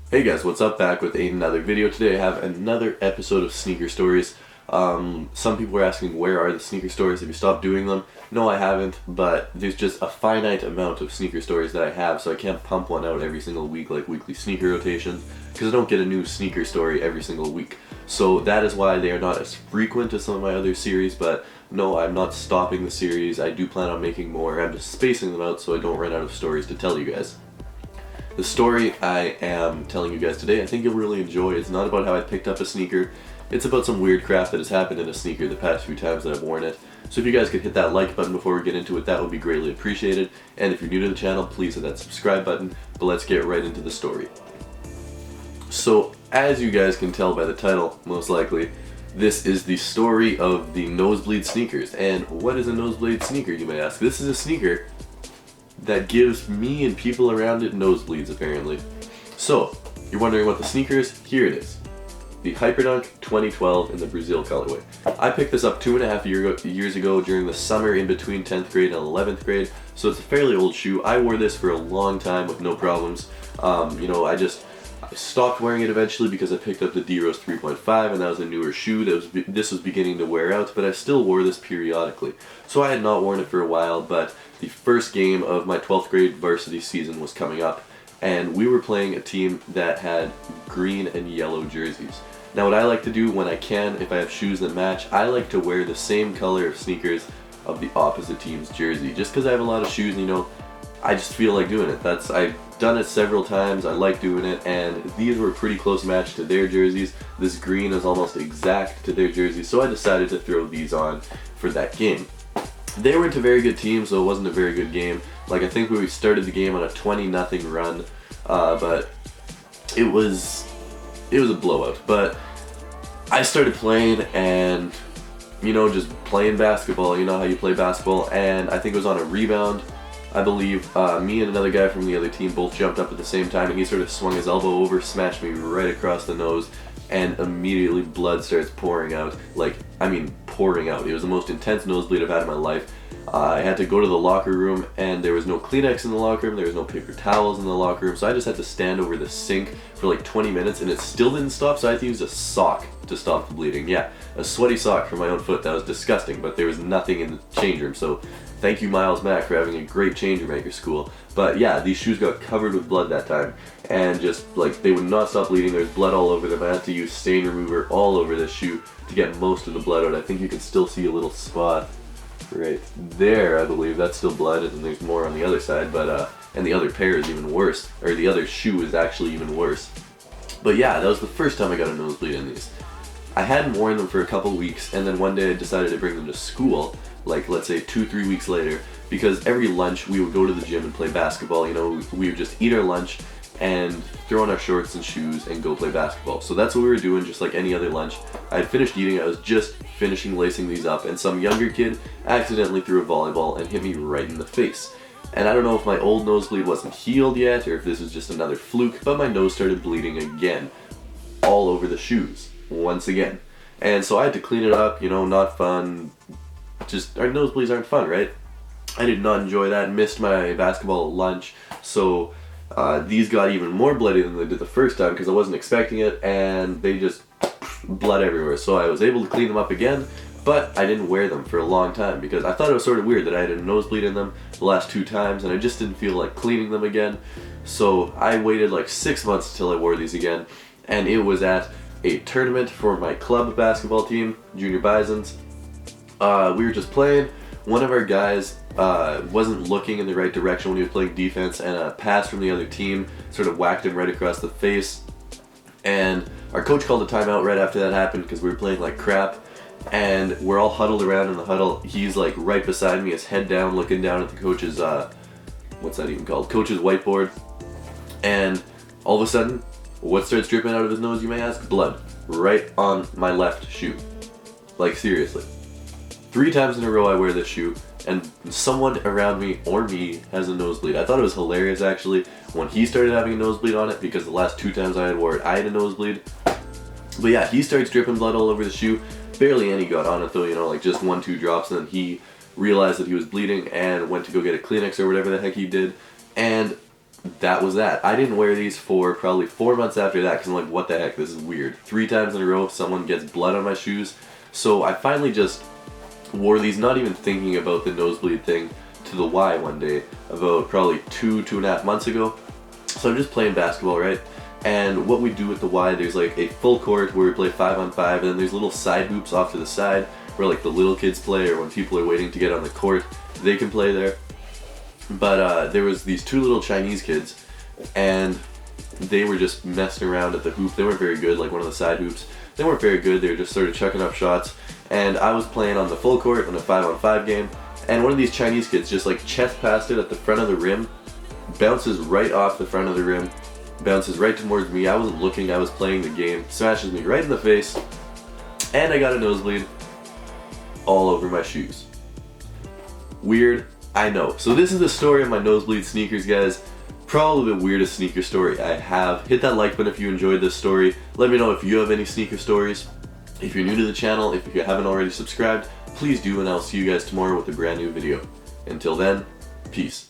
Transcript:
Hey guys, what's up? Back with another video. Today I have another episode of Sneaker Stories. Some people were asking, where are the sneaker stories? Have you stopped doing them? No, I haven't, but there's just a finite amount of sneaker stories that I have, so I can't pump one out every single week like weekly sneaker rotations, because I don't get a new sneaker story every single week. So that is why they are not as frequent as some of my other series, but no, I'm not stopping the series. I do plan on making more. I'm just spacing them out so I don't run out of stories to tell you guys. The story I am telling you guys today, I think you'll really enjoy. It's not about how I picked up a sneaker. It's about some weird crap that has happened in a sneaker the past few times that I've worn it. So if you guys could hit that like button before we get into it, that would be greatly appreciated. And if you're new to the channel, please hit that subscribe button. But let's get right into the story. So as you guys can tell by the title, most likely, this is the story of the nosebleed sneakers. And what is a nosebleed sneaker, you may ask? This is a sneaker that gives me and people around it nosebleeds, apparently. So, you're wondering what the sneaker is? Here it is. The Hyperdunk 2012 in the Brazil colorway. I picked this up 2.5 years ago during the summer in between 10th grade and 11th grade, so it's a fairly old shoe. I wore this for a long time with no problems. I stopped wearing it eventually because I picked up the D-Rose 3.5, and that was a newer shoe. This was beginning to wear out, but I still wore this periodically. So I had not worn it for a while, but the first game of my 12th grade varsity season was coming up, and we were playing a team that had green and yellow jerseys. Now what I like to do when I can, if I have shoes that match, I like to wear the same color of sneakers of the opposite team's jersey. Just because I have a lot of shoes, I just feel like doing it. I've done it several times, I like doing it, and these were a pretty close match to their jerseys. This green is almost exact to their jerseys, so I decided to throw these on for that game. They weren't a very good team, so it wasn't a very good game. Like, I think we started the game on a 20-0 run, but it was a blowout. But I started playing and, just playing basketball. You know how you play basketball, and I think it was on a rebound. I believe me and another guy from the other team both jumped up at the same time, and he sort of swung his elbow over, smashed me right across the nose, and immediately blood starts pouring out. Pouring out. It was the most intense nosebleed I've had in my life. I had to go to the locker room, and there was no Kleenex in the locker room, there was no paper towels in the locker room, so I just had to stand over the sink for like 20 minutes, and it still didn't stop, so I had to use a sock to stop the bleeding. Yeah, a sweaty sock from my own foot. That was disgusting, but there was nothing in the change room, so thank you, Miles Mack, for having a great change room at your school. But yeah, these shoes got covered with blood that time, and just they would not stop bleeding. There's blood all over them. I had to use stain remover all over this shoe to get most of the blood out. I think you can still see a little spot right there, I believe. That's still blood, and there's more on the other side, but and the other pair is even worse, or the other shoe is actually even worse. But yeah, that was the first time I got a nosebleed in these. I hadn't worn them for a couple weeks, and then one day I decided to bring them to school, like let's say 2-3 weeks later, because every lunch we would go to the gym and play basketball. We would just eat our lunch and throw on our shorts and shoes and go play basketball. So that's what we were doing, just like any other lunch. I had finished eating, I was just finishing lacing these up, and some younger kid accidentally threw a volleyball and hit me right in the face. And I don't know if my old nosebleed wasn't healed yet, or if this was just another fluke, but my nose started bleeding again, all over the shoes, once again. And so I had to clean it up, not fun. Just, our nosebleeds aren't fun, right? I did not enjoy that, missed my basketball lunch, so these got even more bloody than they did the first time because I wasn't expecting it, and they just blood everywhere. So I was able to clean them up again, but I didn't wear them for a long time because I thought it was sort of weird that I had a nosebleed in them the last 2 times, and I just didn't feel like cleaning them again. So I waited like 6 months until I wore these again, and it was at a tournament for my club basketball team, Junior Bisons. We were just playing. One of our guys wasn't looking in the right direction when he was playing defense, and a pass from the other team sort of whacked him right across the face. And our coach called a timeout right after that happened because we were playing like crap, and we're all huddled around in the huddle. He's like right beside me, his head down, looking down at the coach's, what's that even called? Coach's whiteboard. And all of a sudden, what starts dripping out of his nose, you may ask? Blood. Right on my left shoe. Like, seriously. 3 times in a row I wear this shoe, and someone around me or me has a nosebleed. I thought it was hilarious actually when he started having a nosebleed on it, because the last 2 times I had wore it, I had a nosebleed. But yeah, he starts dripping blood all over the shoe. Barely any got on it though, like just 1-2 drops, and then he realized that he was bleeding and went to go get a Kleenex or whatever the heck he did. And that was that. I didn't wear these for probably 4 months after that because I'm like, what the heck, this is weird. 3 times in a row someone gets blood on my shoes. So I finally just wore these, not even thinking about the nosebleed thing, to the Y one day, about probably 2.5 months ago. So I'm just playing basketball, right? And what we do with the Y, there's like a full court where we play 5-on-5, and then there's little side hoops off to the side where like the little kids play, or when people are waiting to get on the court, they can play there. But there was these 2 little Chinese kids, and they were just messing around at the hoop. They weren't very good, like one of the side hoops. They weren't very good, they were just sort of chucking up shots. And I was playing on the full court on a 5-on-5 game, and one of these Chinese kids just like chest passed it at the front of the rim, bounces right off the front of the rim, bounces right towards me. I wasn't looking, I was playing the game, smashes me right in the face, and I got a nosebleed all over my shoes. Weird, I know. So this is the story of my nosebleed sneakers, guys. Probably the weirdest sneaker story I have. Hit that like button if you enjoyed this story. Let me know if you have any sneaker stories. If you're new to the channel, if you haven't already subscribed, please do, and I'll see you guys tomorrow with a brand new video. Until then, peace.